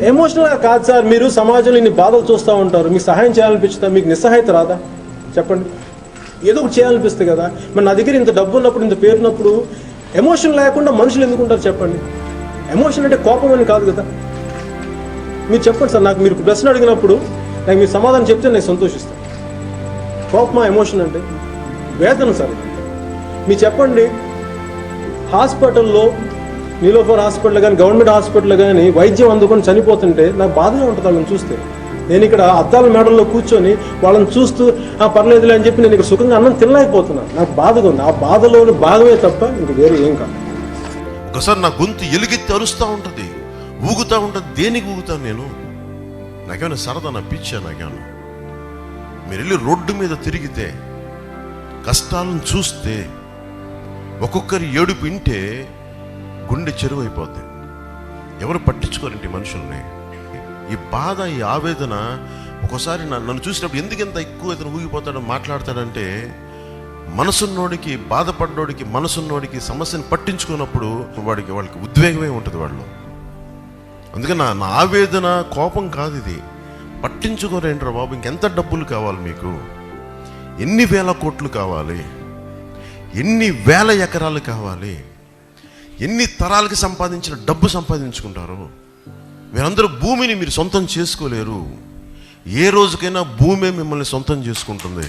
ఎమోషనల్గా కాదు సార్, మీరు సమాజంలో ఇన్ని బాధలు చూస్తూ ఉంటారు, మీకు సహాయం చేయాలనిపిస్తా, మీకు నిస్సహాయత రాదా చెప్పండి? ఏదో ఒకటి చేయాలనిపిస్తుంది కదా. మరి నా దగ్గర ఇంత డబ్బు ఉన్నప్పుడు, ఇంత పేరున్నప్పుడు ఎమోషన్ లేకుండా మనుషులు ఎందుకుంటారు చెప్పండి? ఎమోషన్ అంటే కోపం అని కాదు కదా. మీరు చెప్పండి సార్, నాకు మీరు ప్రశ్న అడిగినప్పుడు నాకు మీరు సమాధానం చెప్తే నేను సంతోషిస్తాను. కోపమా ఎమోషన్ అంటే? వేదన సార్. మీరు చెప్పండి, హాస్పిటల్లో నీలోఫర్ హాస్పిటల్ కానీ గవర్నమెంట్ హాస్పిటల్ కానీ వైద్యం అందుకొని చనిపోతుంటే నాకు బాధగా ఉంటుంది వాళ్ళని చూస్తే. నేను ఇక్కడ అద్దాల మేడల్లో కూర్చొని వాళ్ళని చూస్తూ పర్లేదులే అని చెప్పి నేను ఇక్కడ సుఖంగా అన్నం తినలేకపోతున్నాను. నాకు బాధగా ఉంది. ఆ బాధలోని భాగమే తప్ప ఇంక వేరే ఏం కాదు. ఒకసారి నా గొంతు ఎలుగెత్తి అరుస్తూ ఉంటుంది, ఊగుతూ ఉంటుంది. దేనికి ఊగుతాను నేను? నాకేమైనా సరదా, నా పిచ్చా నాకేమన్నా? మీరు వెళ్ళి రోడ్డు మీద తిరిగితే, కష్టాలను చూస్తే, ఒక్కొక్కరి ఏడుపు వింటే గుండె చెరువు అయిపోద్ది. ఎవరు పట్టించుకోరండి మనుషుల్ని. ఈ బాధ, ఈ ఆవేదన ఒక్కోసారి నన్ను చూసినప్పుడు ఎందుకు ఎంత ఎక్కువ ఇతను ఊగిపోతాడో మాట్లాడతాడంటే, మనసున్నోడికి, బాధపడ్డోడికి, మనసున్నోడికి సమస్యను పట్టించుకున్నప్పుడు వాళ్ళకి ఉద్వేగమే ఉంటుంది వాళ్ళు. అందుకని నా ఆవేదన కోపం కాదు, ఇది పట్టించుకోరేంట్రా బాబు. ఇంకెంత డబ్బులు కావాలి మీకు? ఎన్ని వేల కోట్లు కావాలి? ఎన్ని వేల ఎకరాలు కావాలి? ఎన్ని తరాలకి సంపాదించిన డబ్బు సంపాదించుకుంటారు? మీరందరూ భూమిని మీరు సొంతం చేసుకోలేరు. ఏ రోజుకైనా భూమే మిమ్మల్ని సొంతం చేసుకుంటుంది.